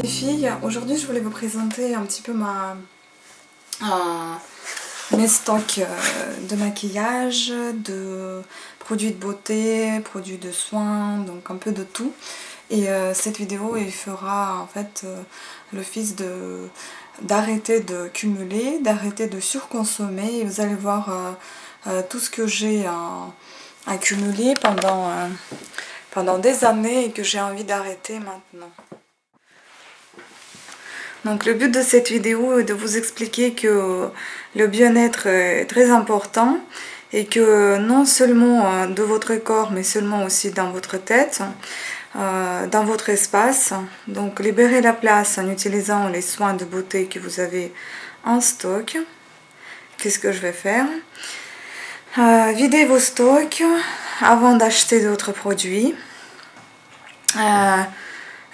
les filles, aujourd'hui je voulais vous présenter un petit peu mes stocks de maquillage, de produits de beauté, produits de soins, donc un peu de tout. Et cette vidéo il fera en fait l'office d'arrêter de cumuler, d'arrêter de surconsommer, et vous allez voir tout ce que j'ai accumulé pendant des années et que j'ai envie d'arrêter maintenant. Donc le but de cette vidéo est de vous expliquer que le bien-être est très important et que non seulement de votre corps mais seulement aussi dans votre tête, dans votre espace. Donc libérez la place en utilisant les soins de beauté que vous avez en stock. Qu'est-ce que je vais faire? Videz vos stocks avant d'acheter d'autres produits.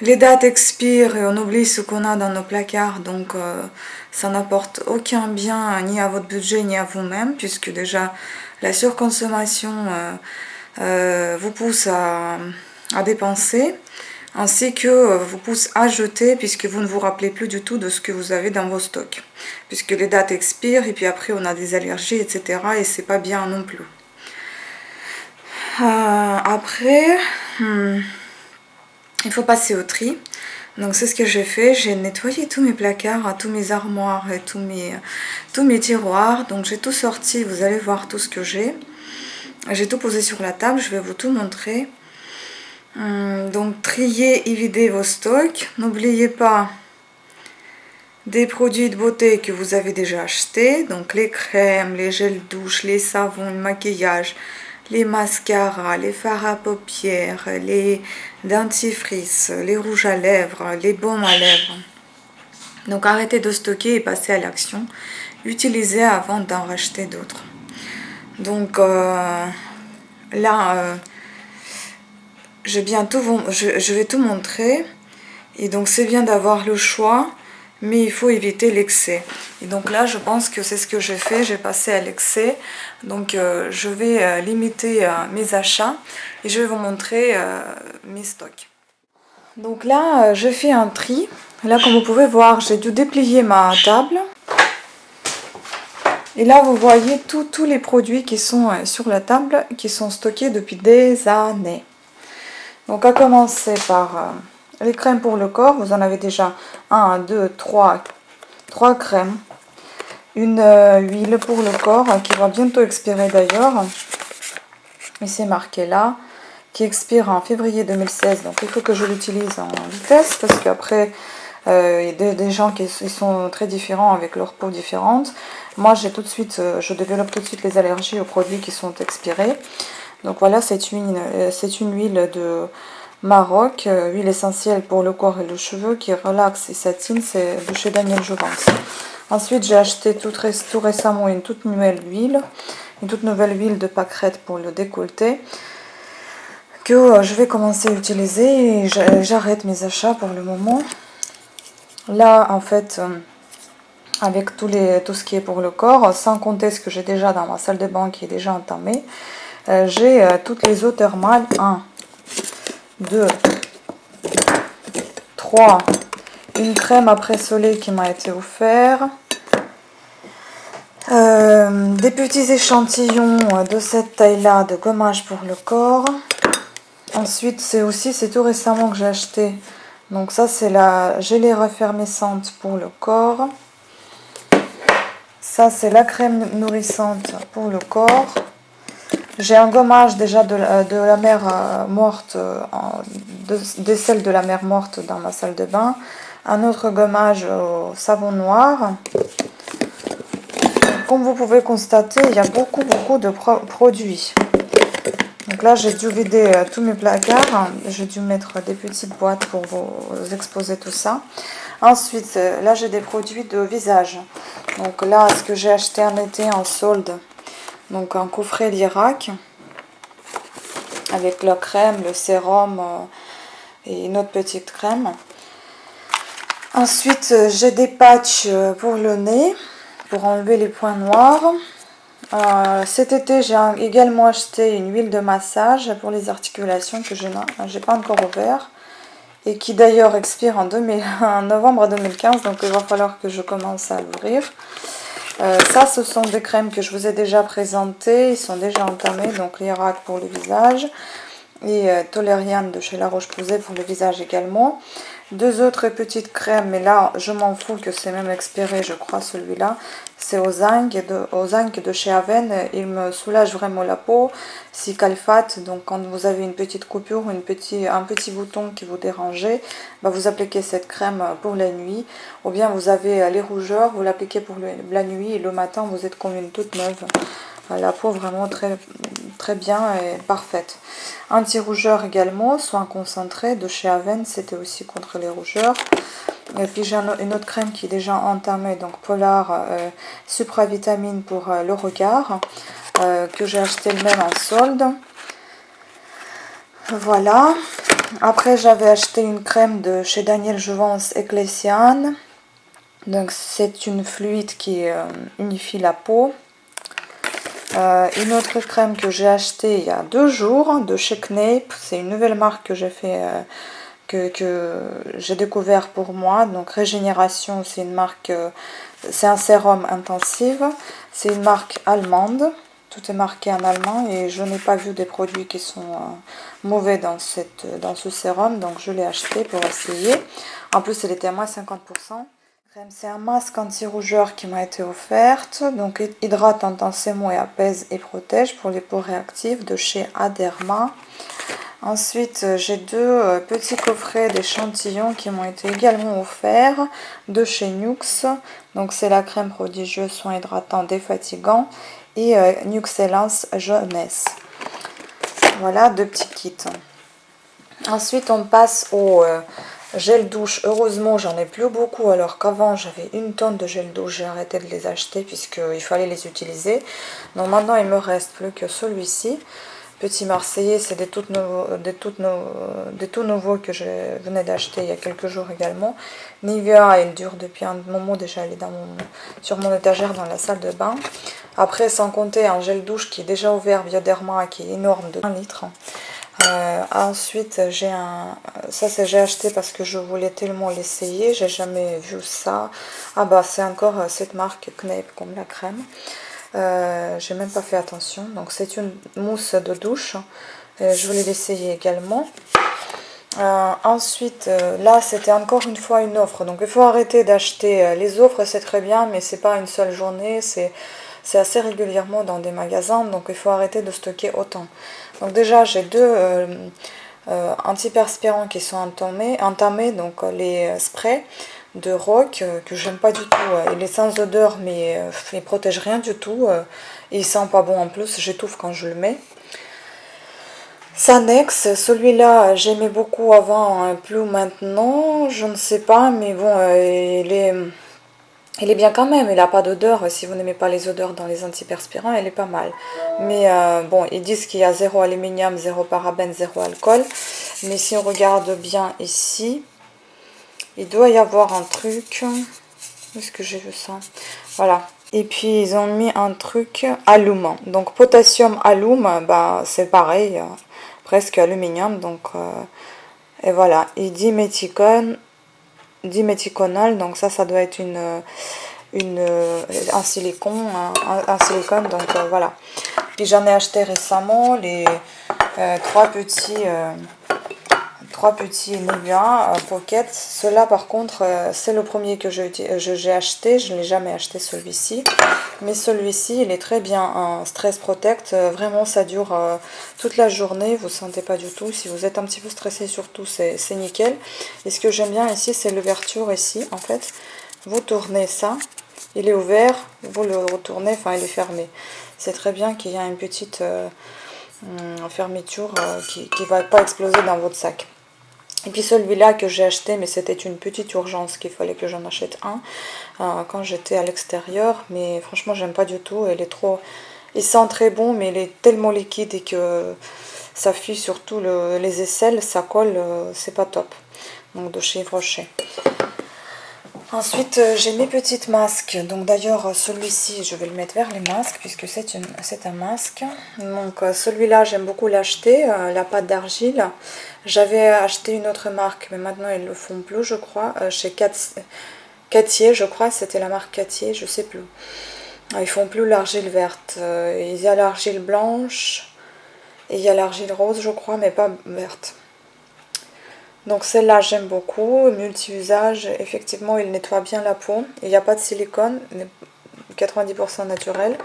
Les dates expirent et on oublie ce qu'on a dans nos placards, donc ça n'apporte aucun bien ni à votre budget ni à vous-même, puisque déjà la surconsommation vous pousse à dépenser, ainsi que vous pousse à jeter, puisque vous ne vous rappelez plus du tout de ce que vous avez dans vos stocks, puisque les dates expirent et puis après on a des allergies, etc. et c'est pas bien non plus. Après... il faut passer au tri, donc c'est ce que j'ai fait. J'ai nettoyé tous mes placards, tous mes armoires et tous mes tiroirs, donc j'ai tout sorti. Vous allez voir tout ce que j'ai tout posé sur la table, je vais vous tout montrer. Donc triez et videz vos stocks, n'oubliez pas des produits de beauté que vous avez déjà achetés, donc les crèmes, les gels douche, les savons, le maquillage, les mascaras, les fards à paupières, les dentifrices, les rouges à lèvres, les baumes à lèvres. Donc arrêtez de stocker et passez à l'action. Utilisez avant d'en racheter d'autres. Donc là, je vais tout montrer. Et donc c'est bien d'avoir le choix, mais il faut éviter l'excès. Et donc là, je pense que c'est ce que j'ai fait, j'ai passé à l'excès. Donc je vais limiter mes achats et je vais vous montrer mes stocks. Donc là, je fais un tri. Là, comme vous pouvez voir, j'ai dû déplier ma table. Et là, vous voyez tous les produits qui sont sur la table, qui sont stockés depuis des années. Donc à commencer par... les crèmes pour le corps, vous en avez déjà 1, 2, 3 crèmes. Une huile pour le corps qui va bientôt expirer d'ailleurs. Et c'est marqué là, qui expire en février 2016. Donc il faut que je l'utilise en vitesse parce qu'après, il y a des gens qui sont très différents avec leur peau différente. Moi, je développe tout de suite les allergies aux produits qui sont expirés. Donc voilà, c'est une huile de Maroc, huile essentielle pour le corps et le cheveu qui relaxe et satine, c'est de chez Daniel Jouvence. Ensuite, j'ai acheté tout récemment une toute nouvelle huile de pâquerette pour le décolleté que je vais commencer à utiliser et j'arrête mes achats pour le moment. Là, en fait, avec tout ce qui est pour le corps, sans compter ce que j'ai déjà dans ma salle de bain qui est déjà entamée, j'ai toutes les eaux thermales, 1, 2, 3, une crème après soleil qui m'a été offerte, des petits échantillons de cette taille-là de gommage pour le corps. Ensuite, c'est tout récemment que j'ai acheté. Donc ça, c'est la gelée raffermissante pour le corps. Ça, c'est la crème nourrissante pour le corps. J'ai un gommage déjà de la mer morte, des sels de la mer morte dans ma salle de bain. Un autre gommage au savon noir. Comme vous pouvez constater, il y a beaucoup de produits. Donc là, j'ai dû vider tous mes placards. J'ai dû mettre des petites boîtes pour vous exposer tout ça. Ensuite, là, j'ai des produits de visage. Donc là, ce que j'ai acheté en été en solde. Donc un coffret Lirac avec la crème, le sérum et une autre petite crème. Ensuite, j'ai des patchs pour le nez, pour enlever les points noirs. Cet été, j'ai également acheté une huile de massage pour les articulations que je n'ai pas encore ouvert. et qui d'ailleurs expire en novembre 2015, donc il va falloir que je commence à l'ouvrir. Ça, ce sont des crèmes que je vous ai déjà présentées, ils sont déjà entamés, donc l'Irak pour le visage et Tolerian de chez La Roche-Posay pour le visage également. Deux autres petites crèmes, mais là je m'en fous que c'est même expiré, je crois, celui-là. C'est au zinc de chez Aven. Il me soulage vraiment la peau, si calfate. Donc quand vous avez une petite coupure, un petit bouton qui vous dérangeait, bah, vous appliquez cette crème pour la nuit. Ou bien vous avez les rougeurs, vous l'appliquez pour la nuit et le matin vous êtes comme une toute neuve. La peau vraiment très, très bien et parfaite. Anti-rougeur également, soin concentré de chez Aven, c'était aussi contre les rougeurs. Et puis j'ai une autre crème qui est déjà entamée, donc Polar Supravitamine pour le regard, que j'ai acheté le même en solde. Voilà. Après j'avais acheté une crème de chez Daniel Jouvence Ecclesian. Donc c'est une fluide qui unifie la peau. Une autre crème que j'ai achetée il y a 2 jours de chez Knape, c'est une nouvelle marque que j'ai fait, que j'ai découvert pour moi. Donc Régénération, c'est une marque, c'est un sérum intensif, c'est une marque allemande, tout est marqué en allemand et je n'ai pas vu des produits qui sont mauvais dans ce sérum, donc je l'ai acheté pour essayer. En plus elle était à moins 50%. C'est un masque anti-rougeur qui m'a été offerte, donc hydrate intensément et apaise et protège pour les peaux réactives de chez Aderma. Ensuite j'ai 2 petits coffrets d'échantillons qui m'ont été également offerts de chez Nuxe. Donc c'est la crème prodigieuse soin hydratant défatigant et Nuxellance jeunesse. Voilà 2 petits kits. Ensuite on passe au gel douche. Heureusement j'en ai plus beaucoup, alors qu'avant j'avais une tonne de gel douche. J'ai arrêté de les acheter puisqu'il fallait les utiliser. Donc maintenant il me reste plus que celui-ci. Petit Marseillais, c'est des tout nouveaux que je venais d'acheter il y a quelques jours également. Nivea, elle dure depuis un moment déjà, elle est sur mon étagère dans la salle de bain. Après, sans compter un gel douche qui est déjà ouvert Bioderma, qui est énorme de 1 litre. Ensuite j'ai j'ai acheté parce que je voulais tellement l'essayer, j'ai jamais vu ça. Ah bah c'est encore cette marque Knape comme la crème. J'ai même pas fait attention. Donc c'est une mousse de douche, je voulais l'essayer également. Ensuite là c'était encore une fois une offre, donc il faut arrêter d'acheter les offres, c'est très bien mais c'est pas une seule journée, c'est assez régulièrement dans des magasins, donc il faut arrêter de stocker autant. Donc déjà j'ai 2 antiperspirants qui sont entamés, donc les sprays de Rock que j'aime pas du tout. Il est sans odeur mais il protège rien du tout et il sent pas bon en plus, j'étouffe quand je le mets. Sanex, celui-là j'aimais beaucoup avant, plus maintenant, je ne sais pas, mais bon il est bien quand même, il n'a pas d'odeur. Si vous n'aimez pas les odeurs dans les antiperspirants, il est pas mal. Mais bon, ils disent qu'il y a 0 aluminium, 0 parabène, 0 alcool. Mais si on regarde bien ici, il doit y avoir un truc. Où est-ce que j'ai vu ça? Voilà. Et puis ils ont mis un truc alum. Donc potassium alum, bah, c'est pareil, presque aluminium. Donc, et voilà. Et diméthiconal, donc ça doit être un silicone, donc voilà. Puis j'en ai acheté récemment les 3 petits Nivea Pocket. Ceux-là par contre c'est le premier que j'ai acheté, je n'ai jamais acheté celui-ci, mais celui-ci il est très bien, un Stress Protect, vraiment ça dure toute la journée, vous ne sentez pas du tout, si vous êtes un petit peu stressé surtout c'est nickel. Et ce que j'aime bien ici c'est l'ouverture ici, en fait vous tournez ça, il est ouvert, vous le retournez, enfin il est fermé, c'est très bien qu'il y a une petite fermeture qui ne va pas exploser dans votre sac. Et puis celui-là que j'ai acheté, mais c'était une petite urgence qu'il fallait que j'en achète un quand j'étais à l'extérieur. Mais franchement, j'aime pas du tout. Il sent très bon, mais il est tellement liquide et que ça fuit surtout les aisselles, ça colle, c'est pas top. Donc de chez Yves Rocher. Ensuite, j'ai mes petites masques. Donc d'ailleurs, celui-ci, je vais le mettre vers les masques puisque c'est un masque. Donc celui-là, j'aime beaucoup l'acheter, la pâte d'argile. J'avais acheté une autre marque, mais maintenant ils le font plus, je crois, chez Cattier, je crois, c'était la marque Cattier, je sais plus. Ils font plus l'argile verte. Il y a l'argile blanche et il y a l'argile rose, je crois, mais pas verte. Donc celle-là j'aime beaucoup, multi-usage, effectivement il nettoie bien la peau, il n'y a pas de silicone, 90% naturel.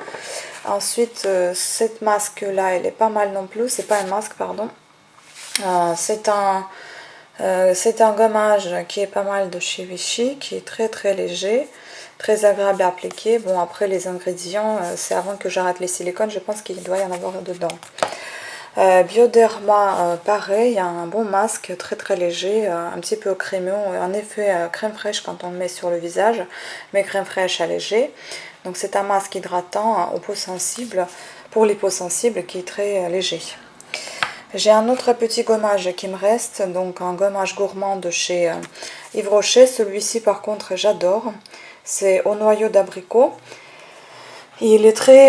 Ensuite cette masque là elle est pas mal non plus, c'est pas un masque pardon, c'est un gommage qui est pas mal de chez Vichy, qui est très très léger, très agréable à appliquer. Bon après les ingrédients, c'est avant que j'arrête les silicones, je pense qu'il doit y en avoir dedans. Bioderma, pareil, un bon masque très très léger, un petit peu crémeux, en effet crème fraîche quand on le met sur le visage, mais crème fraîche allégée. Donc c'est un masque hydratant aux peaux sensibles, pour les peaux sensibles qui est très léger. J'ai un autre petit gommage qui me reste, donc un gommage gourmand de chez Yves Rocher. Celui-ci par contre j'adore, c'est au noyau d'abricot. Il est très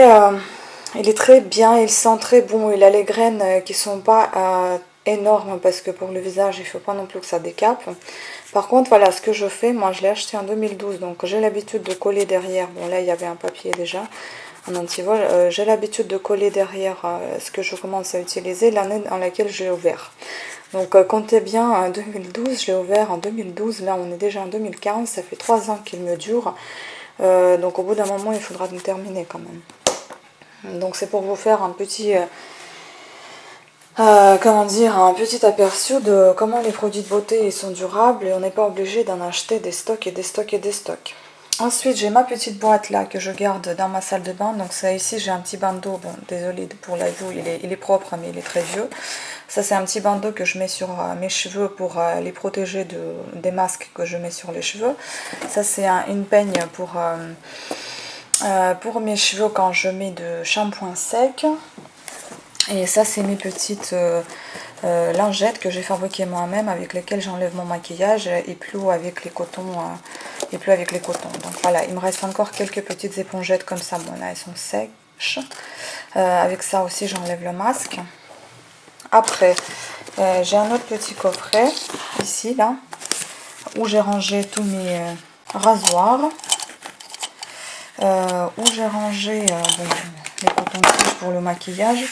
bien, il sent très bon, il a les graines qui sont pas énormes parce que pour le visage il ne faut pas non plus que ça décape. Par contre voilà ce que je fais, moi je l'ai acheté en 2012 donc j'ai l'habitude de coller derrière, bon là il y avait un papier déjà, un antivol, j'ai l'habitude de coller derrière ce que je commence à utiliser l'année dans laquelle j'ai ouvert. Donc comptez bien 2012, je l'ai ouvert en 2012, là on est déjà en 2015, ça fait 3 ans qu'il me dure, donc au bout d'un moment il faudra le terminer quand même. Donc c'est pour vous faire un petit, un petit aperçu de comment les produits de beauté ils sont durables et on n'est pas obligé d'en acheter des stocks et des stocks et des stocks. Ensuite j'ai ma petite boîte là que je garde dans ma salle de bain. Donc ça ici j'ai un petit bandeau, bon désolé pour la vue, il est propre mais il est très vieux. Ça c'est un petit bandeau que je mets sur mes cheveux pour les protéger des masques que je mets sur les cheveux. Ça c'est une peigne pour mes cheveux quand je mets de shampoing sec. Et ça c'est mes petites lingettes que j'ai fabriquées moi-même avec lesquelles j'enlève mon maquillage et plus avec les cotons. Donc voilà, il me reste encore quelques petites épongettes comme ça. Bon là elles sont sèches. Avec ça aussi j'enlève le masque. Après j'ai un autre petit coffret ici là où j'ai rangé tous mes rasoirs. Où j'ai rangé les cotons-tiges pour le maquillage,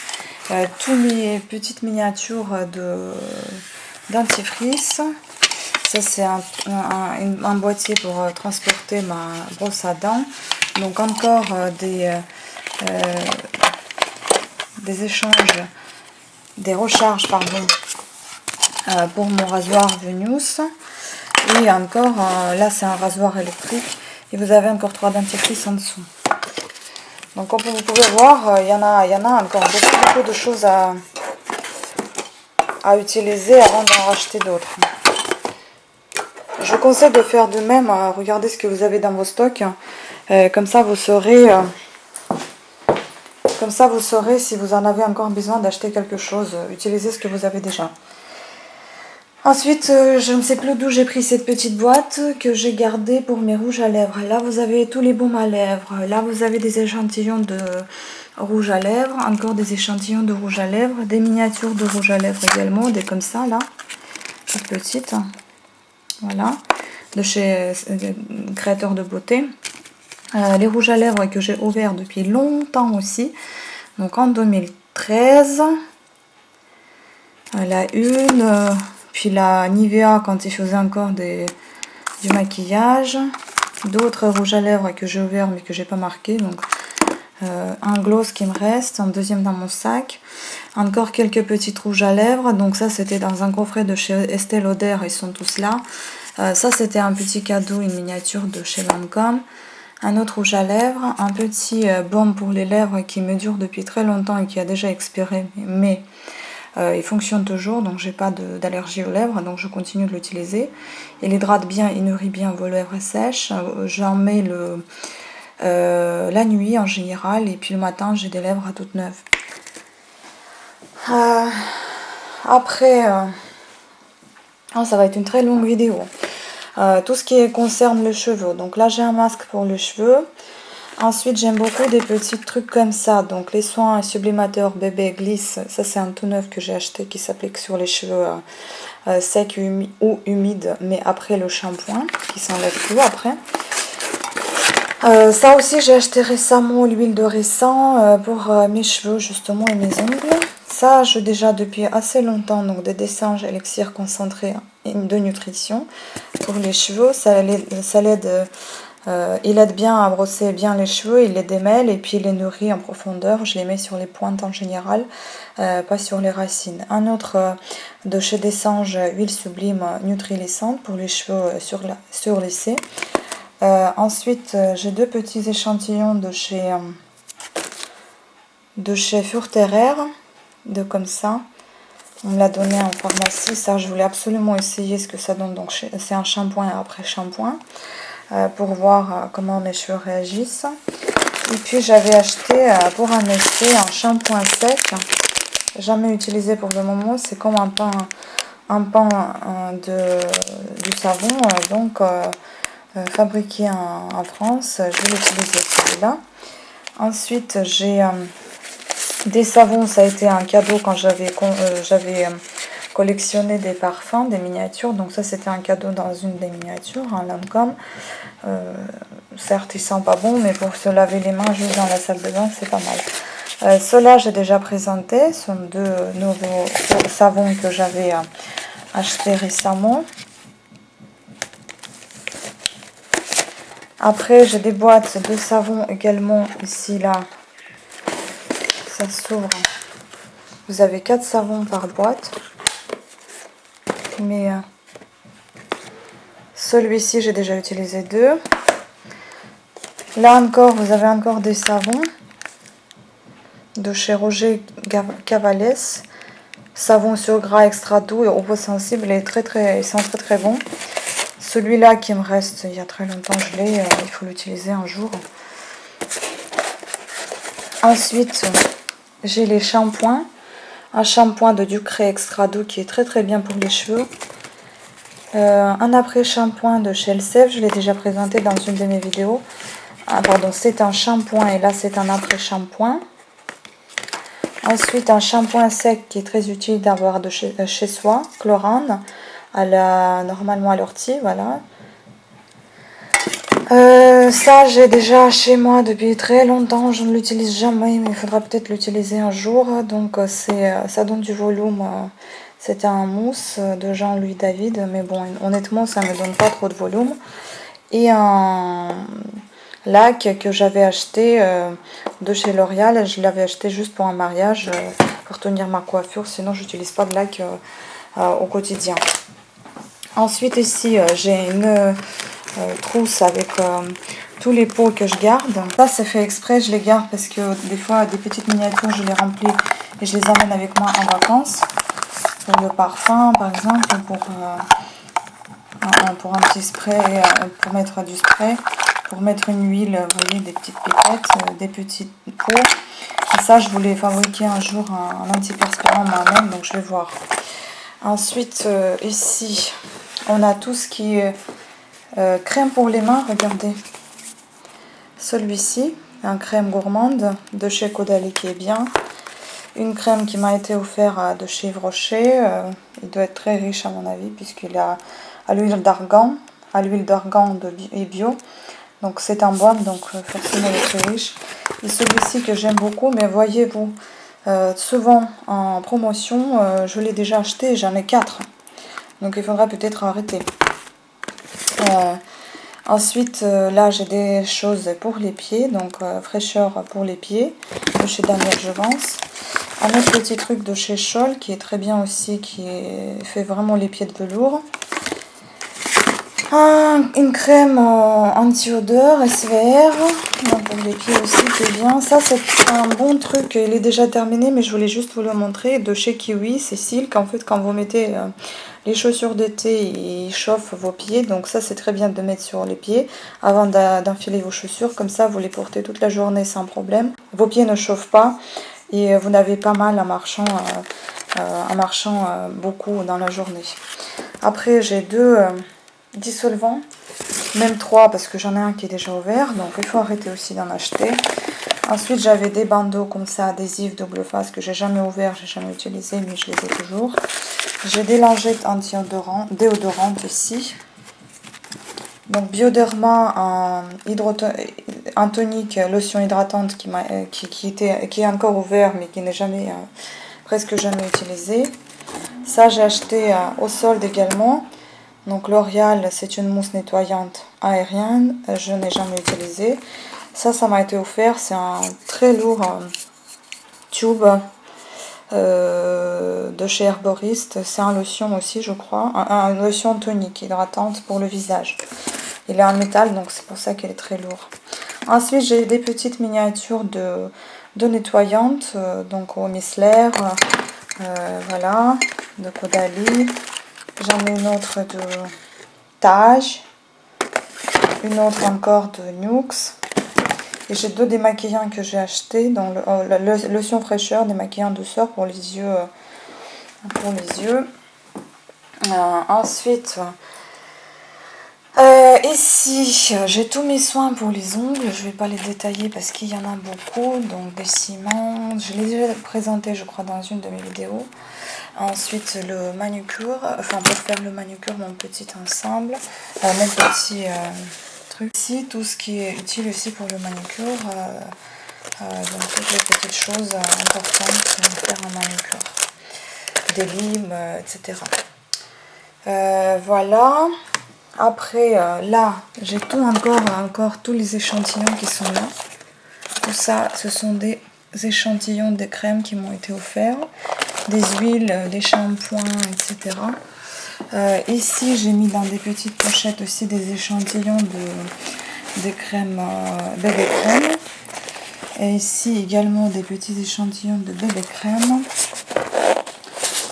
tous mes petites miniatures dentifrice. Ça c'est un boîtier pour transporter ma brosse à dents. Donc encore des échanges, des recharges pardon, pour mon rasoir Venus. Et encore, là c'est un rasoir électrique. Et vous avez encore 3 dentifrices en dessous. Donc comme vous pouvez voir, il y en a encore beaucoup de choses à utiliser avant d'en racheter d'autres. Je vous conseille de faire de même, regardez ce que vous avez dans vos stocks. Comme ça vous saurez si vous en avez encore besoin d'acheter quelque chose. Utilisez ce que vous avez déjà. Ensuite, je ne sais plus d'où j'ai pris cette petite boîte que j'ai gardée pour mes rouges à lèvres. Là, vous avez tous les baumes à lèvres. Là, vous avez des échantillons de rouge à lèvres. Encore des échantillons de rouge à lèvres. Des miniatures de rouge à lèvres également. Des comme ça, là. Toutes petites. Voilà. De chez Créateur de Beauté. Les rouges à lèvres que j'ai ouverts depuis longtemps aussi. Donc, en 2013. La une... Puis la Nivea quand il faisait encore du maquillage. D'autres rouges à lèvres que j'ai ouverts mais que j'ai pas marqué. Donc un gloss qui me reste, un deuxième dans mon sac. Encore quelques petites rouges à lèvres. Donc ça c'était dans un coffret de chez Estée Lauder, ils sont tous là. Ça c'était un petit cadeau, une miniature de chez Lancôme. Un autre rouge à lèvres. Un petit baume pour les lèvres qui me dure depuis très longtemps et qui a déjà expiré. Mais il fonctionne toujours, donc j'ai pas d'allergie aux lèvres, donc je continue de l'utiliser. Il hydrate bien, il nourrit bien vos lèvres sèches. J'en mets la nuit en général, et puis le matin j'ai des lèvres toutes neuves. Après, ça va être une très longue vidéo. tout ce qui concerne les cheveux. Donc là j'ai un masque pour les cheveux. Ensuite j'aime beaucoup des petits trucs comme ça. Donc les soins sublimateurs bébé glisse, ça c'est un tout neuf que j'ai acheté qui s'applique sur les cheveux secs ou humides, mais après le shampoing, qui s'enlève tout après. Ça aussi j'ai acheté récemment l'huile de ricin pour mes cheveux justement et mes ongles. Ça j'ai déjà depuis assez longtemps, donc des dessinges élixir concentré de nutrition pour les cheveux. Il aide bien à brosser bien les cheveux, il les démêle et puis il les nourrit en profondeur. Je les mets sur les pointes en général, pas sur les racines. Un autre de chez Dessanges, huile sublime nutrilissante pour les cheveux surlissés. Ensuite, j'ai deux petits échantillons de chez Furterer, de comme ça. On me l'a donné en pharmacie. Ça, je voulais absolument essayer ce que ça donne. Donc, c'est un shampoing après shampoing pour voir comment mes cheveux réagissent. Et puis, j'avais acheté pour un essai un shampoing sec. Jamais utilisé pour le moment. C'est comme un pain du savon. Donc, fabriqué en France. Je vais utiliser celui-là. Ensuite, j'ai des savons. Ça a été un cadeau quand j'avais collectionné des parfums, des miniatures. Donc ça, c'était un cadeau dans une des miniatures, un Lancôme. Certes, il sent pas bon, mais pour se laver les mains juste dans la salle de bain, c'est pas mal. Ceux-là, j'ai déjà présenté. Ce sont deux nouveaux savons que j'avais achetés récemment. Après, j'ai des boîtes de savon également ici, là. Ça s'ouvre. Vous avez 4 savons par boîte. Mais celui-ci, j'ai déjà utilisé 2. Là encore, vous avez encore des savons de chez Roger Cavalès. Savon sur gras extra doux et aux peaux sensibles. Ils sont très très bons. Celui-là qui me reste il y a très longtemps, il faut l'utiliser un jour. Ensuite, j'ai les shampoings. Un shampoing de Ducré extra doux qui est très très bien pour les cheveux. Un après shampoing de chez Elseve, je l'ai déjà présenté dans une de mes vidéos. Pardon, c'est un shampoing et là c'est un après shampoing. Ensuite, un shampoing sec qui est très utile d'avoir de chez soi, Chlorane. Normalement à l'ortie, voilà. Ça j'ai déjà chez moi depuis très longtemps, je ne l'utilise jamais, mais il faudra peut-être l'utiliser un jour. Donc ça donne du volume, c'est un mousse de Jean-Louis David, mais bon, honnêtement ça ne me donne pas trop de volume. Et un lac que j'avais acheté de chez L'Oréal, je l'avais acheté juste pour un mariage, pour tenir ma coiffure, sinon j'utilise pas de lac au quotidien. Ensuite ici j'ai une trousse avec tous les pots que je garde. Ça c'est fait exprès, je les garde parce que des fois des petites miniatures je les remplis et je les emmène avec moi en vacances. Pour le parfum par exemple, pour un petit spray, pour mettre du spray, pour mettre une huile, vous voyez, des petites pipettes, des petits pots. Et ça je voulais fabriquer un jour un antiperspirant moi-même, donc je vais voir. Ensuite ici on a tout ce qui est crème pour les mains, regardez. Celui-ci, un crème gourmande de chez Caudalie qui est bien. Une crème qui m'a été offerte de chez Yves Rocher. Il doit être très riche à mon avis puisqu'il a à l'huile d'argan et bio. Donc c'est en boîte, donc forcément il est très riche. Et celui-ci que j'aime beaucoup, mais voyez-vous, souvent en promotion, je l'ai déjà acheté, j'en ai 4. Donc il faudra peut-être arrêter. Ensuite, là j'ai des choses pour les pieds, donc fraîcheur pour les pieds, de chez Daniel Jovance. Un autre petit truc de chez Scholl qui est très bien aussi, fait vraiment les pieds de velours. Une crème anti-odeur SVR, pour les pieds aussi qui est bien. Ça c'est un bon truc, il est déjà terminé mais je voulais juste vous le montrer, de chez Kiwi, c'est Silk. En fait quand vous mettez les chaussures d'été, ils chauffent vos pieds, donc ça c'est très bien de mettre sur les pieds avant d'enfiler vos chaussures, comme ça vous les portez toute la journée sans problème. Vos pieds ne chauffent pas et vous n'avez pas mal en marchant beaucoup dans la journée. Après j'ai deux dissolvants, même 3 parce que j'en ai un qui est déjà ouvert, donc il faut arrêter aussi d'en acheter. Ensuite j'avais des bandeaux comme ça, adhésifs double face que j'ai jamais ouvert, j'ai jamais utilisé, mais je les ai toujours. J'ai des lingettes déodorantes ici. Donc Bioderma, un tonique, lotion hydratante qui est encore ouvert mais qui n'est jamais, presque jamais utilisé. Ça j'ai acheté au solde également. Donc L'Oréal, c'est une mousse nettoyante aérienne, je n'ai jamais utilisé. Ça m'a été offert, c'est un très lourd tube de chez Herboriste. C'est un lotion aussi je crois, un lotion tonique hydratante pour le visage. Il est en métal donc c'est pour ça qu'il est très lourd. Ensuite j'ai des petites miniatures de nettoyantes, donc au micellar, voilà, de Caudalie. J'en ai une autre de Tage, une autre encore de Nuxe. Et j'ai 2 démaquillants que j'ai achetés, dans la lotion fraîcheur, démaquillant douceur pour les yeux. Ensuite, ici, j'ai tous mes soins pour les ongles. Je ne vais pas les détailler parce qu'il y en a beaucoup. Donc des ciments, je les ai présentés je crois dans une de mes vidéos. Ensuite le manucure, enfin pour faire le manucure, mon petit ensemble, mon petit truc. Ici tout ce qui est utile aussi pour le manucure, donc toutes les petites choses importantes pour faire un manucure. Des limes, etc. Voilà. Après là, j'ai tout encore tous les échantillons qui sont là. Tout ça, ce sont des échantillons de crèmes qui m'ont été offerts. Des huiles, des shampoings, etc. Ici, j'ai mis dans des petites pochettes aussi des échantillons de crèmes, bébé crème. Et ici également des petits échantillons de bébé crème.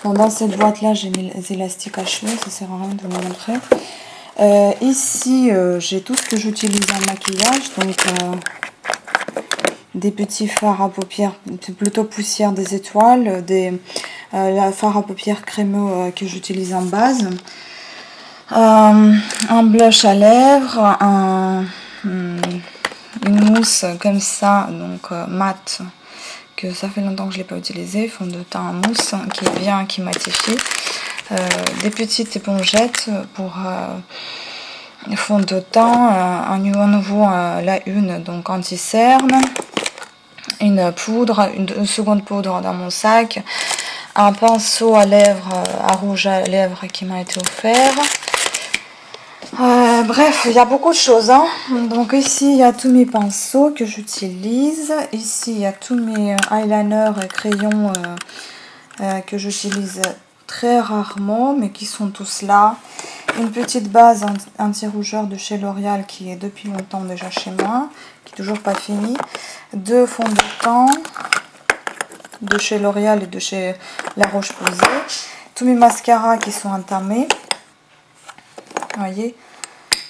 Bon, dans cette boîte-là, j'ai mis les élastiques à cheveux, ça sert à rien de vous montrer. Ici, j'ai tout ce que j'utilise en maquillage, donc des petits fards à paupières, plutôt poussière des étoiles, la fard à paupières crémeux que j'utilise en base, un blush à lèvres, une mousse comme ça, donc mat, que ça fait longtemps que je ne l'ai pas utilisé, fond de teint en mousse, qui est bien, qui matifie, des petites épongettes pour fond de teint, à nouveau la une, donc anti-cerne, une poudre, une seconde poudre dans mon sac, un pinceau à lèvres, à rouge à lèvres qui m'a été offert. Bref, il y a beaucoup de choses, hein. Donc ici il y a tous mes pinceaux que j'utilise. Ici il y a tous mes eyeliners et crayons que j'utilise très rarement, mais qui sont tous là. Une petite base anti-rougeur de chez L'Oréal qui est depuis longtemps déjà chez moi, qui est toujours pas finie. 2 fonds de teint de chez L'Oréal et de chez La Roche-Posay. Tous mes mascaras qui sont entamés. Vous voyez,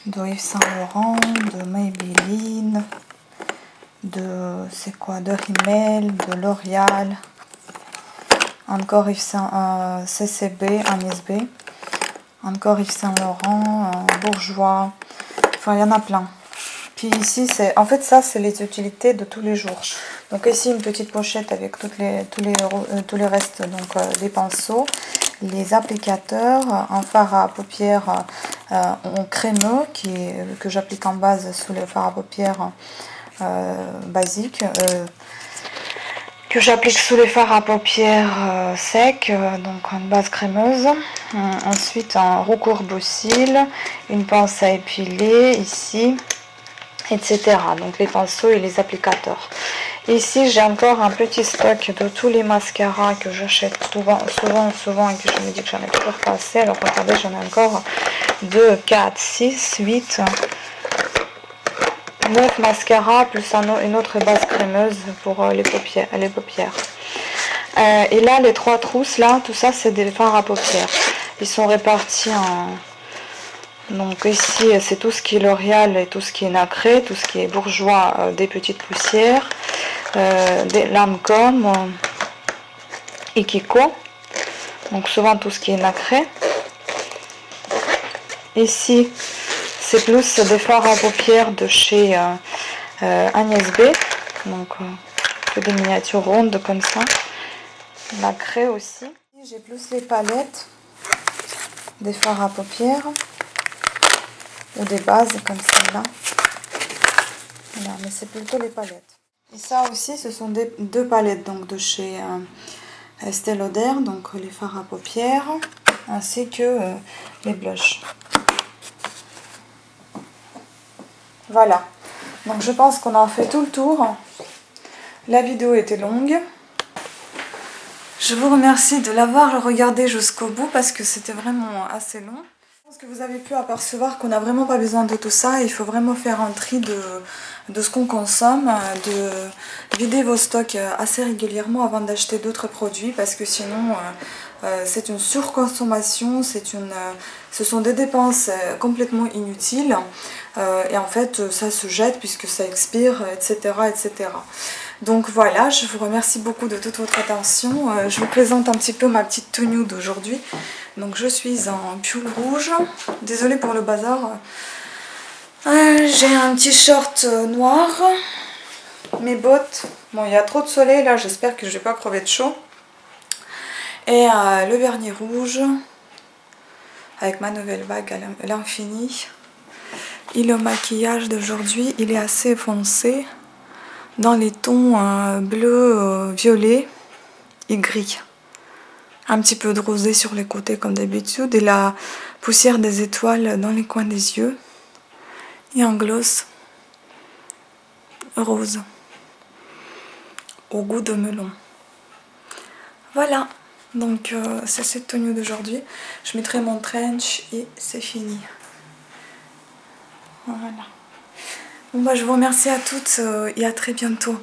de Yves Saint Laurent, de Maybelline, de Rimmel, de L'Oréal, encore Yves Saint CCB, Agnès B, encore Yves Saint Laurent, Bourjois, enfin il y en a plein. Puis ici, en fait ça c'est les utilités de tous les jours. Donc ici une petite pochette avec tous les restes, donc des pinceaux, les applicateurs, un fard à paupières en crémeux que j'applique en base sous le fard à paupières basique, que j'applique sous les fards à paupières secs, donc en base crémeuse. Ensuite un recourbe aux cils, une pince à épiler ici, etc. Donc les pinceaux et les applicateurs. Ici j'ai encore un petit stock de tous les mascaras que j'achète souvent et que je me dis que j'en ai toujours pas assez. Alors regardez, j'en ai encore 2, 4, 6, 8, 9 mascaras plus une autre base crémeuse pour les paupières. Et là les 3 trousses là, tout ça c'est des fards à paupières. Ils sont répartis en... Donc ici c'est tout ce qui est L'Oréal et tout ce qui est nacré, tout ce qui est Bourjois, des petites poussières, des Lancôme et Kiko, donc souvent tout ce qui est nacré. Ici, c'est plus des fards à paupières de chez Agnès B. Donc, des miniatures rondes comme ça. La craie aussi. J'ai plus les palettes des fards à paupières ou des bases comme celle-là. Voilà, mais c'est plutôt les palettes. Et ça aussi, ce sont deux palettes donc de chez Estée Lauder, donc les fards à paupières ainsi que les blushs. Voilà, donc je pense qu'on a fait tout le tour. La vidéo était longue. Je vous remercie de l'avoir regardé jusqu'au bout parce que c'était vraiment assez long. Je pense que vous avez pu apercevoir qu'on n'a vraiment pas besoin de tout ça. Il faut vraiment faire un tri de ce qu'on consomme, de vider vos stocks assez régulièrement avant d'acheter d'autres produits parce que sinon c'est une surconsommation, ce sont des dépenses complètement inutiles et en fait ça se jette puisque ça expire, etc. etc. Donc voilà, je vous remercie beaucoup de toute votre attention. Je vous présente un petit peu ma petite tenue d'aujourd'hui. Donc je suis en pull rouge. Désolée pour le bazar. J'ai un petit short noir. Mes bottes. Bon, il y a trop de soleil là, j'espère que je ne vais pas crever de chaud. Et le vernis rouge. Avec ma nouvelle bague à l'infini. Et le maquillage d'aujourd'hui, il est assez foncé. Dans les tons bleu, violet et gris. Un petit peu de rosé sur les côtés comme d'habitude et la poussière des étoiles dans les coins des yeux. Et un gloss rose au goût de melon. Voilà, donc c'est cette tenue d'aujourd'hui. Je mettrai mon trench et c'est fini. Voilà. Bon, bah, je vous remercie à toutes et à très bientôt.